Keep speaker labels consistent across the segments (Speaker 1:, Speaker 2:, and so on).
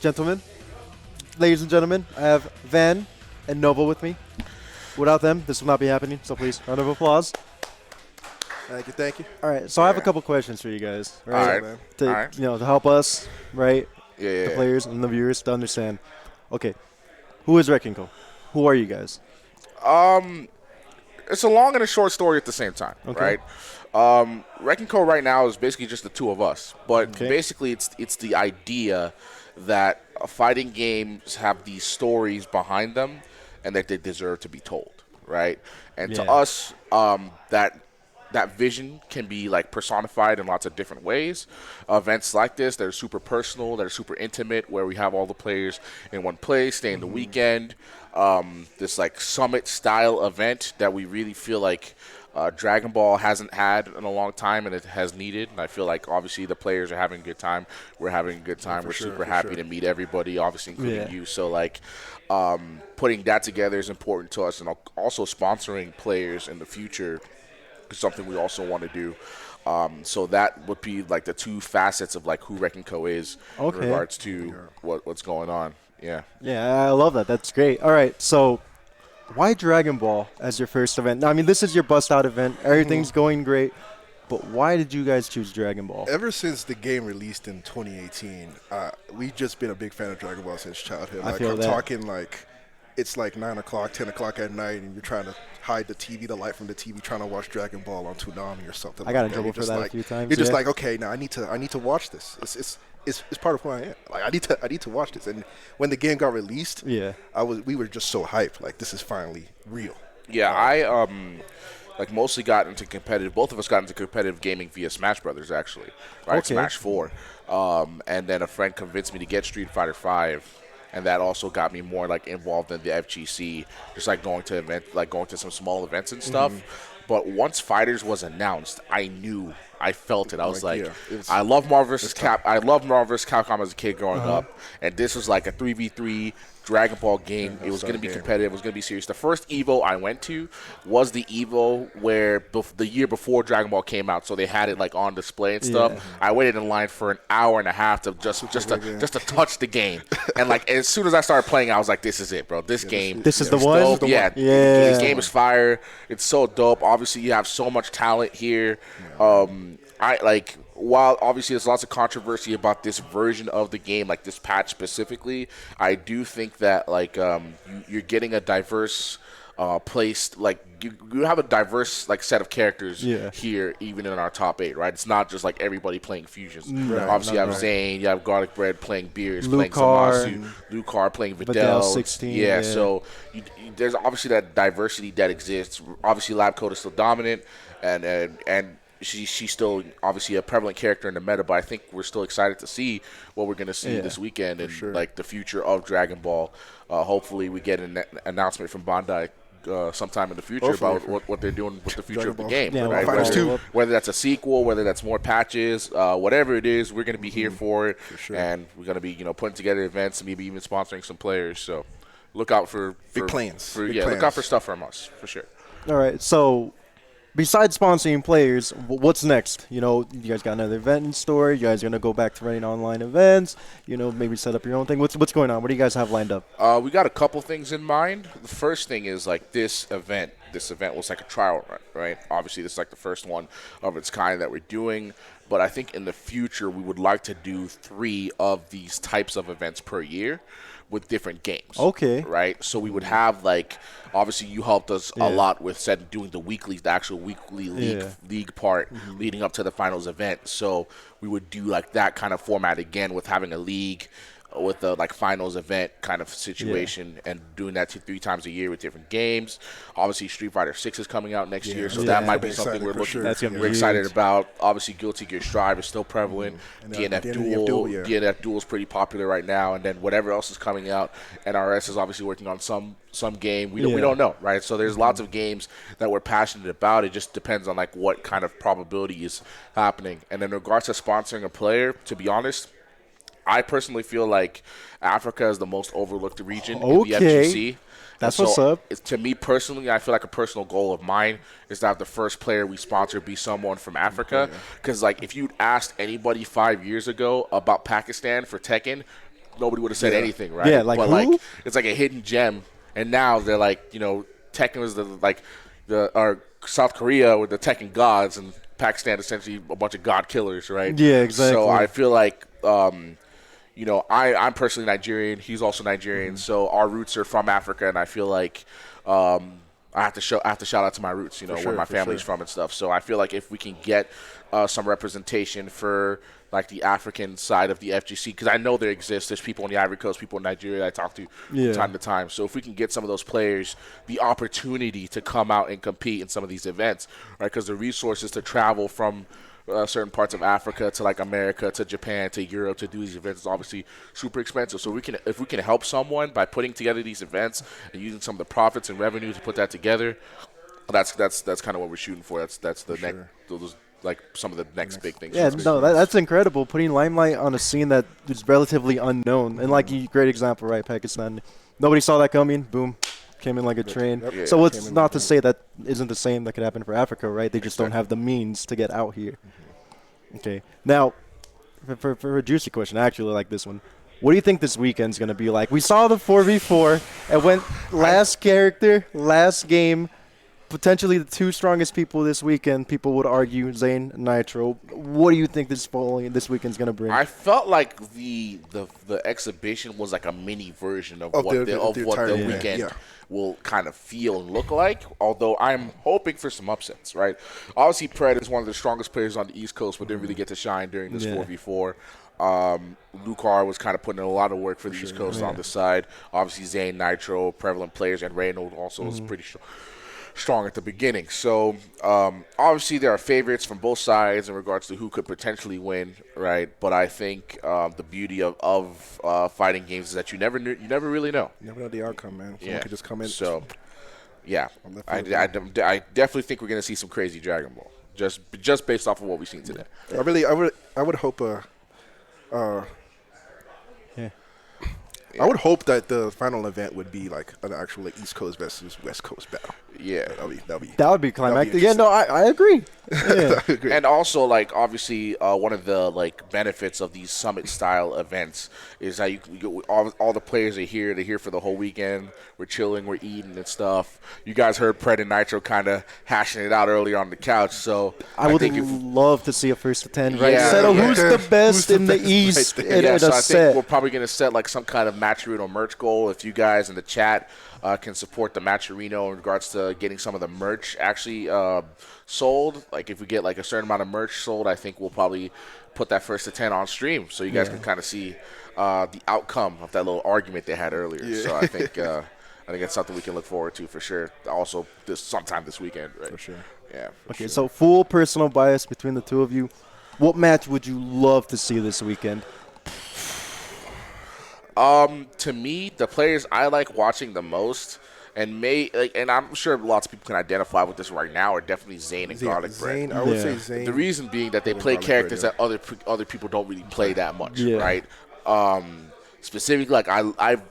Speaker 1: Gentlemen, ladies and gentlemen, I have Van and Nova with me. Without them, this will not be happening, so please, round of applause.
Speaker 2: Thank you, thank you.
Speaker 1: All right, so I have a couple questions for you guys,
Speaker 3: All
Speaker 1: right?
Speaker 3: right.
Speaker 2: man.
Speaker 1: To,
Speaker 3: All right.
Speaker 1: to help us, right?
Speaker 3: Yeah.
Speaker 1: The players and the viewers to understand. Okay, who is Wrecking Co? Who are you guys?
Speaker 3: It's a long and a short story at the same time,
Speaker 1: Okay.
Speaker 3: right? Wrecking Co right now is basically just the two of us, but
Speaker 1: Okay.
Speaker 3: basically it's the idea that fighting games have these stories behind them and that they deserve to be told, right? And to
Speaker 1: Yeah.
Speaker 3: us, that vision can be like personified in lots of different ways. Events like this that are super personal, that are super intimate, where we have all the players in one place, staying the weekend. This like summit style event that we really feel like Dragon Ball hasn't had in a long time, and it has needed. And I feel like obviously the players are having a good time. We're having a good time. We're super happy to meet everybody, obviously including you. So like putting that together is important to us, and also sponsoring players in the future is something we also want to do. So that would be like the two facets of like who Wrecking Co is in regards to what's going on. Yeah.
Speaker 1: Yeah, I love that. That's great. All right, so why Dragon Ball as your first event? Now, I mean, this is your bust out event. Everything's going great, but why did you guys choose Dragon Ball?
Speaker 2: Ever since the game released in 2018, we've just been a big fan of Dragon Ball since childhood.
Speaker 1: I
Speaker 2: Like,
Speaker 1: feel
Speaker 2: I'm
Speaker 1: that.
Speaker 2: talking like it's like 9 o'clock, 10 o'clock at night, and you're trying to hide the light from the TV, trying to watch Dragon Ball on Toonami or something.
Speaker 1: I got in
Speaker 2: like
Speaker 1: trouble
Speaker 2: You're
Speaker 1: for
Speaker 2: just
Speaker 1: that a
Speaker 2: like,
Speaker 1: few times,
Speaker 2: You're just
Speaker 1: yeah.
Speaker 2: like, okay, now I need to watch this. It's part of who I am. Like I need to watch this. And when the game got released,
Speaker 1: Yeah.
Speaker 2: we were just so hyped. Like this is finally real.
Speaker 3: Yeah, I like mostly got into competitive. Both of us got into competitive gaming via Smash Brothers, actually, right?
Speaker 1: Okay.
Speaker 3: Smash 4, and then a friend convinced me to get Street Fighter 5, and that also got me more like involved in the FGC, just like going to some small events and stuff. But once Fighters was announced, I felt it. I was like, I love Marvel vs. I love Marvel vs. Capcom as a kid growing up, and this was like a 3v3 Dragon Ball game. It was going to be competitive. It was going to be serious. The first Evo I went to was the Evo where the year before Dragon Ball came out, so they had it like on display and stuff.
Speaker 1: Yeah.
Speaker 3: I waited in line for an hour and a half to just to touch the game, and like as soon as I started playing, I was like, this is it, bro. This game.
Speaker 1: This is the
Speaker 3: is
Speaker 1: one?
Speaker 3: dope.
Speaker 1: This is the
Speaker 3: Yeah,
Speaker 1: one. Yeah.
Speaker 3: this game is fire. It's so dope. Obviously, you have so much talent here. While obviously there's lots of controversy about this version of the game, like this patch specifically, I do think that like you're getting a diverse placed, like you have a diverse like set of characters here, even in our top 8, right? It's not just like everybody playing fusions. Obviously, you have Zane, you have Garlic Bread playing Beers, playing Zamasu, Lucar playing Videl.
Speaker 1: 16.
Speaker 3: Yeah, so there's obviously that diversity that exists. Obviously, Lab Coat is still dominant, and she's still obviously a prevalent character in the meta, but I think we're still excited to see what we're going to see this weekend and like the future of Dragon Ball. Hopefully we get an announcement from Bandai sometime in the future about what they're doing with the future of the game.
Speaker 1: Yeah,
Speaker 3: right?
Speaker 2: Fighters 2.
Speaker 3: Whether that's a sequel, whether that's more patches, whatever it is, we're going to be here for it, and we're going to be putting together events and maybe even sponsoring some players. So look out for
Speaker 2: Big plans. Big
Speaker 3: look
Speaker 2: plans.
Speaker 3: out for stuff from us for sure.
Speaker 1: All right, so besides sponsoring players, what's next? You guys got another event in store. You guys are going to go back to running online events, maybe set up your own thing. What's going on? What do you guys have lined up?
Speaker 3: We got a couple things in mind. The first thing is like this event was like a trial run, right? Obviously, this is like the first one of its kind that we're doing. But I think in the future, we would like to do 3 of these types of events per year with different games.
Speaker 1: Okay.
Speaker 3: Right? So we would have like, obviously you helped us a lot with doing the actual weekly league part leading up to the finals event. So we would do like that kind of format again with having a league with the like finals event kind of situation and doing that 3 times a year with different games. Obviously Street Fighter 6 is coming out next year, so that might be something we're excited about. Obviously Guilty Gear Strive is still prevalent. DNF Duel is pretty popular right now, and then whatever else is coming out. NRS is obviously working on some game. We don't know, right? So there's lots of games that we're passionate about. It just depends on like what kind of probability is happening. And in regards to sponsoring a player, to be honest, I personally feel like Africa is the most overlooked region in the FGC.
Speaker 1: That's what's up.
Speaker 3: To me personally, I feel like a personal goal of mine is to have the first player we sponsor be someone from Africa. Because like if you'd asked anybody 5 years ago about Pakistan for Tekken, nobody would have said
Speaker 2: Yeah.
Speaker 3: anything, right?
Speaker 1: Yeah, like
Speaker 3: but
Speaker 1: who?
Speaker 3: like it's like a hidden gem, and now they're like, Tekken was or South Korea with the Tekken gods, and Pakistan essentially a bunch of god killers, right?
Speaker 1: Yeah, exactly.
Speaker 3: So I feel like. I'm personally Nigerian. He's also Nigerian, so our roots are from Africa, and I feel like I have to shout out to my roots, where my family's from and stuff. So I feel like if we can get some representation for like the African side of the FGC, because I know there exists. There's people on the Ivory Coast, people in Nigeria I talk to from time to time. So if we can get some of those players the opportunity to come out and compete in some of these events, right? Because the resources to travel from certain parts of Africa to like America to Japan to Europe to do these events is obviously super expensive. So if we can help someone by putting together these events and using some of the profits and revenue to put that together, that's kind of what we're shooting for. That's the next those like some of the next big things.
Speaker 1: Yeah, no, that's incredible. Putting limelight on a scene that is relatively unknown, and like great example, right? Pakistan, nobody saw that coming. Boom. Came in like a train.
Speaker 2: Yep.
Speaker 1: So it's not to say that isn't the same that could happen for Africa, right? They just don't have the means to get out here. Okay. Now, for a juicy question, I actually like this one. What do you think this weekend's going to be like? We saw the 4v4. It went last character, last game. Potentially the two strongest people this weekend, people would argue, Zayn and Nitro. What do you think this weekend's going to bring?
Speaker 3: I felt like the exhibition was like a mini version of what the weekend will kind of feel and look like, although I'm hoping for some upsets, right? Obviously, Pred is one of the strongest players on the East Coast, but didn't really get to shine during this 4v4. Lucar was kind of putting in a lot of work for the East Coast on the side. Obviously, Zayn, Nitro, prevalent players, and Reynolds also was pretty strong at the beginning. So obviously there are favorites from both sides in regards to who could potentially win, right? But I think the beauty of fighting games is that you never really know.
Speaker 2: You never know the outcome, man. Someone could just come in.
Speaker 3: So yeah, I definitely think we're gonna see some crazy Dragon Ball just based off of what we've seen today.
Speaker 2: I would hope I would hope that the final event would be like an actual East Coast versus West Coast battle.
Speaker 3: Yeah,
Speaker 1: that would be climactic. Yeah, no, I agree. Yeah.
Speaker 3: And also, like, obviously, one of the like benefits of these summit style events is that all the players are here. They're here for the whole weekend. We're chilling, we're eating and stuff. You guys heard Pred and Nitro kind of hashing it out earlier on the couch. So
Speaker 1: I would love to see a first to 10, right?
Speaker 3: Yeah,
Speaker 1: Settle who's the best in the East in a
Speaker 3: so I
Speaker 1: set.
Speaker 3: think we're probably going to set like some kind of Matcherino or merch goal. If you guys in the chat can support the Matcherino in regards to getting some of the merch actually sold, like if we get like a certain amount of merch sold, I think we'll probably put that first to 10 on stream so you guys can kind of see the outcome of that little argument they had earlier. Yeah. So I think that's something we can look forward to for sure. Also, sometime this weekend, right?
Speaker 2: For sure.
Speaker 3: Yeah.
Speaker 1: Okay, so full personal bias between the two of you. What match would you love to see this weekend?
Speaker 3: To me, the players I like watching the most, and I'm sure lots of people can identify with this right now, are definitely Zayn and Garlic Bread.
Speaker 2: I would say Zayn.
Speaker 3: The reason being that they play characters that other people don't really play that much, right? Specifically, like I've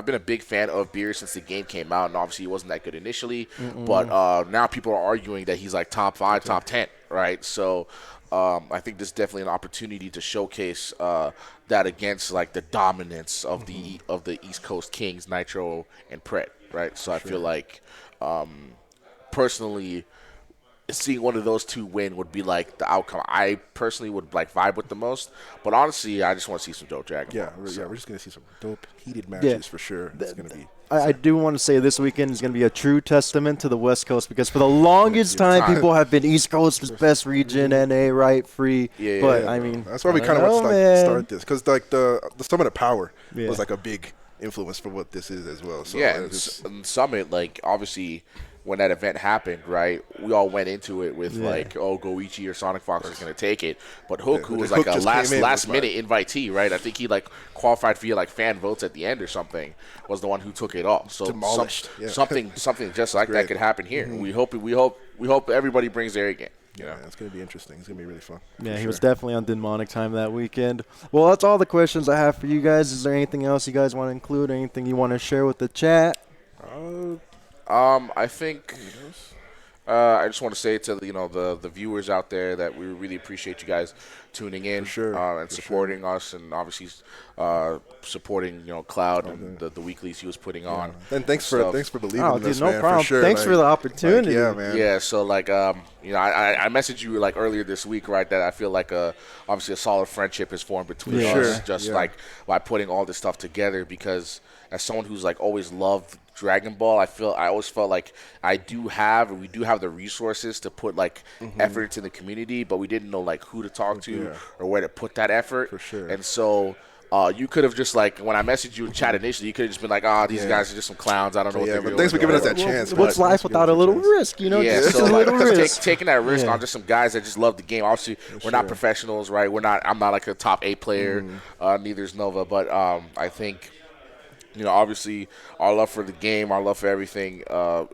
Speaker 3: been a big fan of Beer since the game came out, and obviously he wasn't that good initially, but now people are arguing that he's like top 5, top 10, right? So I think this is definitely an opportunity to showcase that against like the dominance of the East Coast Kings, Nitro and Pret, right? So I feel like personally, seeing one of those two win would be like the outcome I personally would like vibe with the most. But honestly, I just want to see some dope Dragon Ball.
Speaker 2: We're just gonna see some dope heated matches for sure. It's gonna be.
Speaker 1: I do want to say this weekend is going to be a true testament to the West Coast because for the longest time, people have been East Coast is best region, NA, right, free. But I mean,
Speaker 2: that's why we kind of want to start this because like the Summit of Power was like a big influence for what this is as well. So
Speaker 3: and Summit, like obviously, when that event happened, right, we all went into it with like, oh, Goichi or Sonic Fox is going to take it. But Hook, who was like a last minute invitee, right? I think he like qualified via like fan votes at the end or something, was the one who took it off. So something just like that could happen here. We hope everybody brings their game.
Speaker 2: Yeah, it's going to be interesting. It's going to be really fun.
Speaker 1: Yeah, he was definitely on demonic time that weekend. Well, that's all the questions I have for you guys. Is there anything else you guys want to include? Anything you want to share with the chat?
Speaker 3: I think I just want to say to the viewers out there that we really appreciate you guys tuning in and supporting us, and obviously supporting Cloud and the weeklies he was putting on.
Speaker 2: And thanks for believing in us,
Speaker 1: no
Speaker 2: man.
Speaker 1: problem.
Speaker 2: For sure.
Speaker 1: Thanks for the opportunity.
Speaker 2: Yeah, man.
Speaker 3: Yeah, so I messaged you earlier this week, right? That I feel like obviously a solid friendship is formed between us, just by putting all this stuff together. Because as someone who's always loved Dragon Ball, I always felt like we do have the resources to put effort into the community, but we didn't know who to talk to or where to put that effort.
Speaker 2: For sure.
Speaker 3: And so you could have just when I messaged you in chat initially, you could have just been these guys are just some clowns. I don't know what they're doing.
Speaker 2: Thanks for giving us that chance.
Speaker 1: What's life without a little risk?
Speaker 3: Yeah,
Speaker 1: just
Speaker 3: so
Speaker 1: a little risk.
Speaker 3: Taking that risk on just some guys that just love the game. Obviously, we're not professionals, right? I'm not a top 8 player. Neither is Nova, but I think. Obviously, our love for the game, our love for everything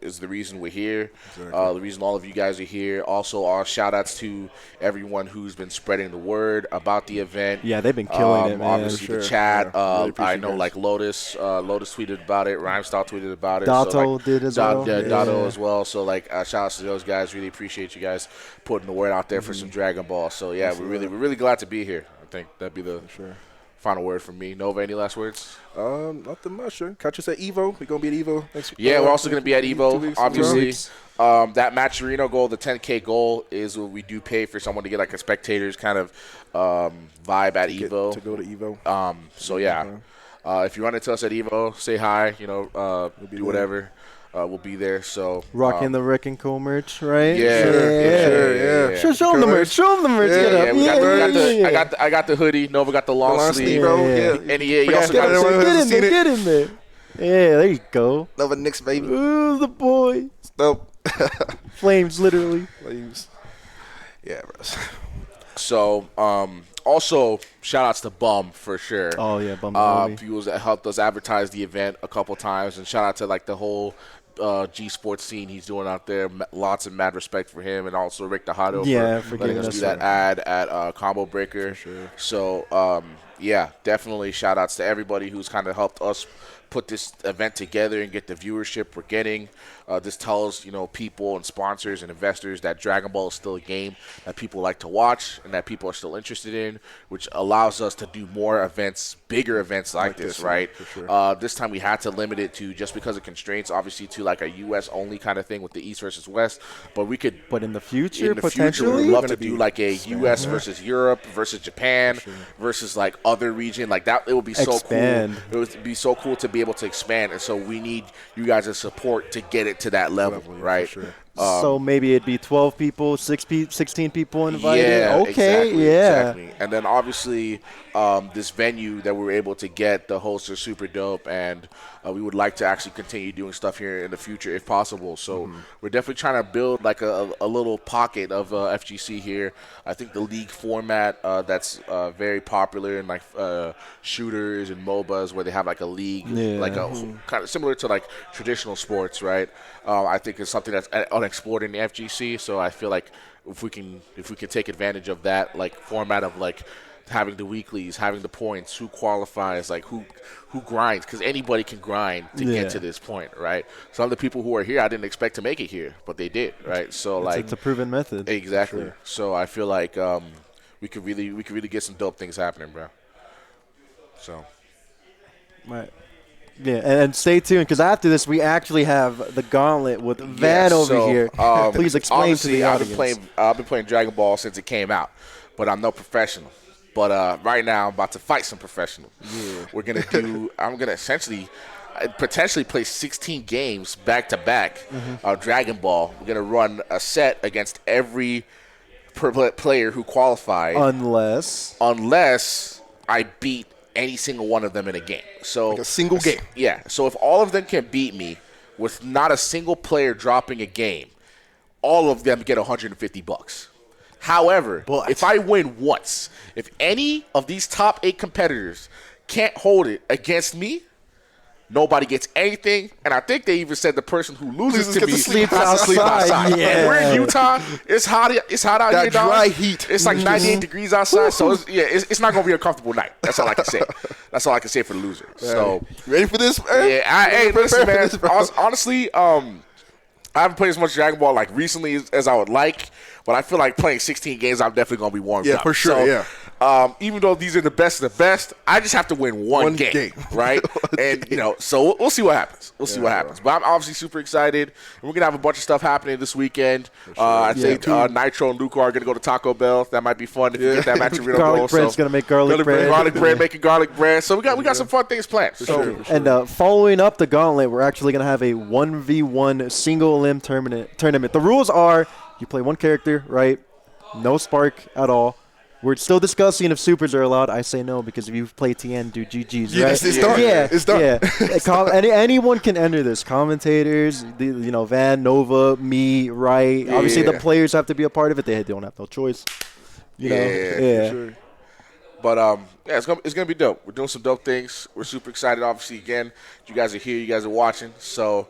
Speaker 3: is the reason we're here, the reason all of you guys are here. Also, our shout-outs to everyone who's been spreading the word about the event.
Speaker 1: Yeah, they've been killing it, man.
Speaker 3: Obviously, the chat. Really I know, Lotus tweeted about it. Rhymestyle tweeted about it.
Speaker 1: Dato did as well.
Speaker 3: Dato as well. So, shout-outs to those guys. Really appreciate you guys putting the word out there for some Dragon Ball. So, yeah, we're really glad to be here. I think that'd be the final word from me. Nova, any last words?
Speaker 2: Nothing much. Sure. Catch us at Evo. We're gonna be at Evo next week.
Speaker 3: Yeah, we're also gonna be at Evo.
Speaker 2: 2 weeks.
Speaker 3: Obviously, that Matcherino goal, the 10K goal, is what we do pay for someone to get a spectators kind of vibe at Evo.
Speaker 2: To go to Evo.
Speaker 3: So yeah, if you run into us at Evo, say hi. We'll do whatever. We'll be there. So
Speaker 1: rocking the Rick and Co merch, right?
Speaker 3: Yeah.
Speaker 1: Show them the merch. Show them the merch.
Speaker 3: I got the hoodie. Nova got the long sleeve. And you also got
Speaker 1: get in there. Yeah, there you go.
Speaker 2: Nova Knicks, baby.
Speaker 1: Ooh, the boy.
Speaker 2: Nope.
Speaker 1: Flames, literally.
Speaker 2: Flames. Yeah, bro.
Speaker 3: So, also, shout-outs to Bum for sure.
Speaker 1: Oh, yeah, Bum.
Speaker 3: He helped us advertise the event a couple times, and shout-out to, the whole G Sports scene he's doing out there. Lots of mad respect for him, and also Rick Tejado for letting us do that ad at Combo Breaker.
Speaker 2: Sure.
Speaker 3: So, definitely shout-outs to everybody who's kind of helped us put this event together and get the viewership we're getting. This tells people and sponsors and investors that Dragon Ball is still a game that people like to watch and that people are still interested in, which allows us to do more events, bigger events like this, right? Sure. This time we had to limit it to, just because of constraints, obviously to a U.S. only kind of thing with the East versus West. But we could,
Speaker 1: but in the future, potentially,
Speaker 3: we'd love to do a U.S. versus Europe versus Japan versus other region that. It would be so cool. It would be so cool to be able to expand, and so we need you guys' support to get it to that level, right?
Speaker 2: Sure.
Speaker 1: So maybe it'd be 12 people, 16 people invited.
Speaker 3: Yeah,
Speaker 1: okay,
Speaker 3: exactly. And then obviously this venue that we were able to get, the hosts are super dope, and we would like to actually continue doing stuff here in the future if possible. So we're definitely trying to build a little pocket of FGC here. I think the league format that's very popular in shooters and MOBAs, where they have a league, kind of similar to traditional sports, right? I think it's something that's unexplored in the FGC. So I feel like if we can take advantage of that format of having the weeklies, having the points, who qualifies, who grinds, because anybody can grind to get to this point, right? Some of the people who are here, I didn't expect to make it here, but they did, right? So
Speaker 1: it's a proven method.
Speaker 3: Exactly. Sure. So I feel like we could really get some dope things happening, bro. So.
Speaker 1: Right. Yeah, and stay tuned, because after this, we actually have the gauntlet with Van over here. Please explain to the audience.
Speaker 3: I've been playing Dragon Ball since it came out, but I'm no professional. But right now, I'm about to fight some professionals. Yeah. I'm going to essentially potentially play 16 games back-to-back of Dragon Ball. We're going to run a set against every player who qualified. Unless I beat any single one of them in a game. So
Speaker 2: a single game.
Speaker 3: Yeah. So if all of them can beat me with not a single player dropping a game, all of them get $150. However, if I win once, if any of these top 8 competitors can't hold it against me, nobody gets anything, and I think they even said the person who loses to me has to sleep outside.
Speaker 1: Yeah.
Speaker 3: We're in Utah. It's hot out here, dog.
Speaker 2: Dry heat.
Speaker 3: It's 98 degrees outside, so it's not gonna be a comfortable night. That's all I can say. That's all I can say for the loser. So
Speaker 2: ready for this, man?
Speaker 3: Yeah, hey, listen, man. Honestly, I haven't played as much Dragon Ball like recently as I would like, but I feel like playing 16 games, I'm definitely gonna be warmed up.
Speaker 2: Yeah, for sure.
Speaker 3: Even though these are the best of the best, I just have to win one game, right? And so we'll see what happens. We'll see what happens. But I'm obviously super excited, and we're gonna have a bunch of stuff happening this weekend. I'd say Nitro and Luca are gonna go to Taco Bell. That might be fun if you get that match arena goal.
Speaker 1: Garlic bread's gonna make garlic bread.
Speaker 3: Garlic bread, making garlic bread. So we got some fun things planned.
Speaker 1: And following up the gauntlet, we're actually gonna have a 1v1 single limb tournament. The rules are you play one character, right? No spark at all. We're still discussing if supers are allowed. I say no because if you play TN, do GGs, right?
Speaker 2: It's done.
Speaker 1: Yeah,
Speaker 2: It's done.
Speaker 1: Yeah. Anyone can enter this. Commentators, Van, Nova, me, right? Obviously, the players have to be a part of it. They don't have no choice. You know?
Speaker 3: For sure. But it's gonna be dope. We're doing some dope things. We're super excited. Obviously, again, you guys are here. You guys are watching. So.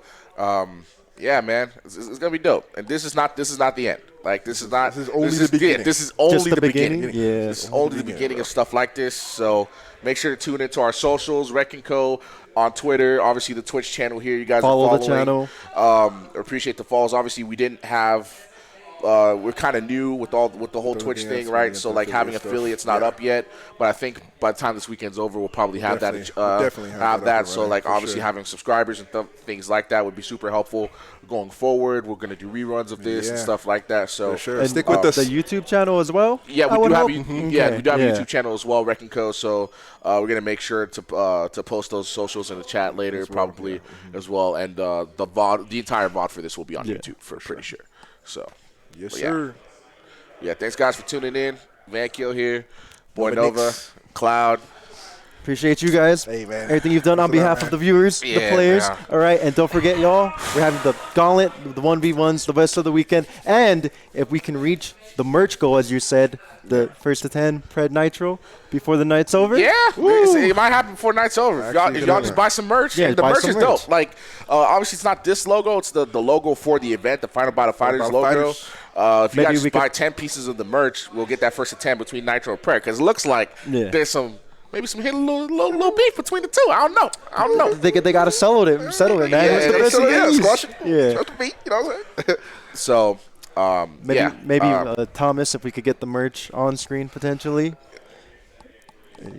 Speaker 3: Yeah, man, it's gonna be dope, and this is not the end. Like this is only the beginning. This is only the beginning.
Speaker 1: Yeah,
Speaker 3: this is only the beginning of stuff like this. So make sure to tune into our socials, Rec and Co. on Twitter. Obviously, the Twitch channel here. You guys
Speaker 1: follow
Speaker 3: are
Speaker 1: the channel.
Speaker 3: Appreciate the follows. Obviously, we didn't have. We're kind of new with the whole Twitch thing, right? So like having affiliates not up yet, but I think by the time this weekend's over, we'll probably have that.
Speaker 2: Definitely
Speaker 3: have that. So like obviously having subscribers and things like that would be super helpful going forward. We're gonna do reruns of this and stuff like that. So
Speaker 1: and
Speaker 2: stick with us.
Speaker 1: The YouTube channel as well.
Speaker 3: Yeah, we do have we do have a YouTube channel as well, Rec and Co. So we're gonna make sure to post those socials in the chat later, probably as well. And the entire VOD for this will be on YouTube for pretty sure. So.
Speaker 2: Yes, sir.
Speaker 3: Yeah, thanks, guys, for tuning in. Van Kill here. Boy Nova, Cloud.
Speaker 1: Appreciate you guys.
Speaker 2: Hey, man.
Speaker 1: Everything you've done on behalf of the viewers, the players. Man. All right, and don't forget, y'all, we're having the gauntlet, the 1v1s, the rest of the weekend. And if we can reach the merch goal, as you said, the first to 10 Pred Nitro before the night's over.
Speaker 3: Yeah, it might happen before night's over. If y'all just buy some merch. Yeah, the merch is dope. Like, obviously, it's not this logo. It's the logo for the event, the Final Battle Fighters logo. If you guys just buy 10 pieces of the merch, we'll get that first to 10 between Nitro and Pred. Because it looks like there's maybe some hidden little beef between the two. I don't know.
Speaker 1: They got to settle it, man.
Speaker 2: Squash it.
Speaker 1: Yeah.
Speaker 2: The beat, you know what I'm saying?
Speaker 3: So,
Speaker 1: maybe Thomas, if we could get the merch on screen potentially.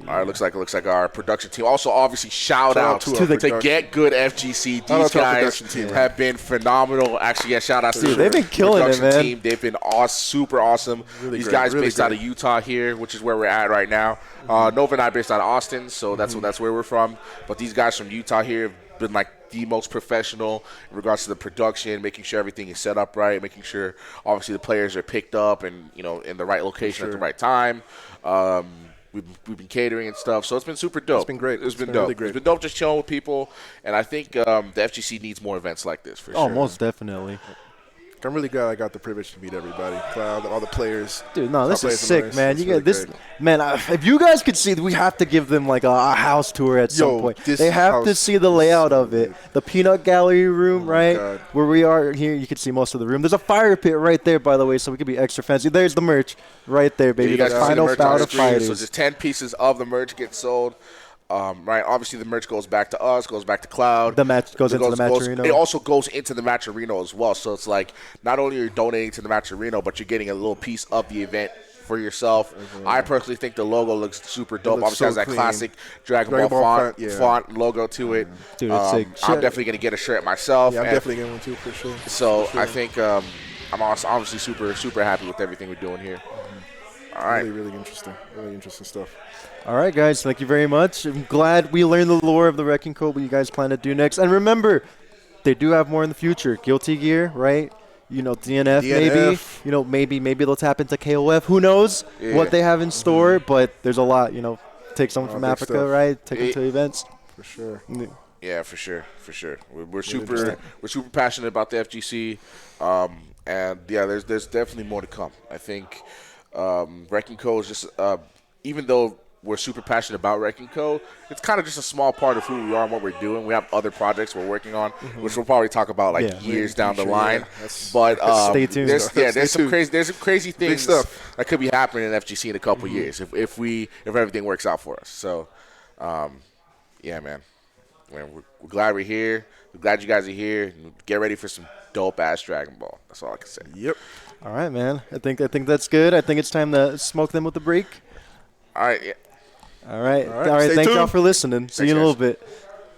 Speaker 3: All right, looks like our production team. Also, obviously, shout out to the Get Good FGC. These guys have been phenomenal. Actually, shout out to the
Speaker 1: they've been killing
Speaker 3: production
Speaker 1: it, man.
Speaker 3: team. They've been super awesome. These guys based out of Utah here, which is where we're at right now. Nova and I based out of Austin, so that's where we're from. But these guys from Utah here have been like the most professional in regards to the production, making sure everything is set up right, making sure obviously the players are picked up and in the right location at the right time. We've been catering and stuff, so it's been super dope.
Speaker 2: It's been great.
Speaker 3: It's been dope.
Speaker 2: Really great.
Speaker 3: It's been dope just chilling with people, and I think the FGC needs more events like this for sure.
Speaker 1: Oh, most definitely.
Speaker 2: I'm really glad I got the privilege to meet everybody, Cloud, all the players.
Speaker 1: Dude, no, this is sick, man. You get this, man. If you guys could see, we have to give them like a house tour at some point. They have to see the layout of it. The peanut gallery room, right, where we are here. You can see most of the room. There's a fire pit right there, by the way, so we could be extra fancy. There's the merch right there, baby.
Speaker 3: You guys
Speaker 1: the Final Bout of Fighters.
Speaker 3: So just 10 pieces of the merch get sold. Right, obviously the merch goes back to us, goes back to Cloud.
Speaker 1: The match goes into the Matcherino.
Speaker 3: It also goes into the Matcherino as well. So it's like not only are you donating to the Matcherino, but you're getting a little piece of the event for yourself. I personally think the logo looks super dope. Obviously has that classic Dragon Ball font logo to it.
Speaker 1: Dude, it's sick.
Speaker 3: I'm definitely gonna get a shirt myself.
Speaker 2: Yeah, I'm definitely getting one too for sure.
Speaker 3: So I think I'm obviously super happy with everything we're doing here. All right,
Speaker 2: really interesting stuff.
Speaker 1: All right, guys, thank you very much. I'm glad we learned the lore of the Wrecking Code, what you guys plan to do next. And remember, they do have more in the future. Guilty Gear, right? DNF. maybe. Maybe they'll tap into KOF. Who knows what they have in store? But there's a lot, take someone from Africa, stuff. Right? Take them to events.
Speaker 2: For sure.
Speaker 3: Yeah, for sure. We're super passionate about the FGC. And yeah, there's definitely more to come. I think Wrecking Co is just even though we're super passionate about Wrecking Co, it's kind of just a small part of who we are and what we're doing. We have other projects we're working on, which we'll probably talk about years down the line. But
Speaker 1: stay tuned.
Speaker 3: There's some crazy things that could be happening in FGC in a couple years if everything works out for us. So, yeah, man. Man, we're glad we're here. We're glad you guys are here. Get ready for some dope-ass Dragon Ball. That's all I can say.
Speaker 2: Yep.
Speaker 1: All right, man. I think that's good. I think it's time to smoke them with the break.
Speaker 3: All right. Yeah.
Speaker 1: All right.
Speaker 2: All right. Stay
Speaker 1: Thank y'all
Speaker 2: tuned.
Speaker 1: for listening. See you in a
Speaker 3: Thanks,
Speaker 1: little
Speaker 3: guys.
Speaker 1: bit.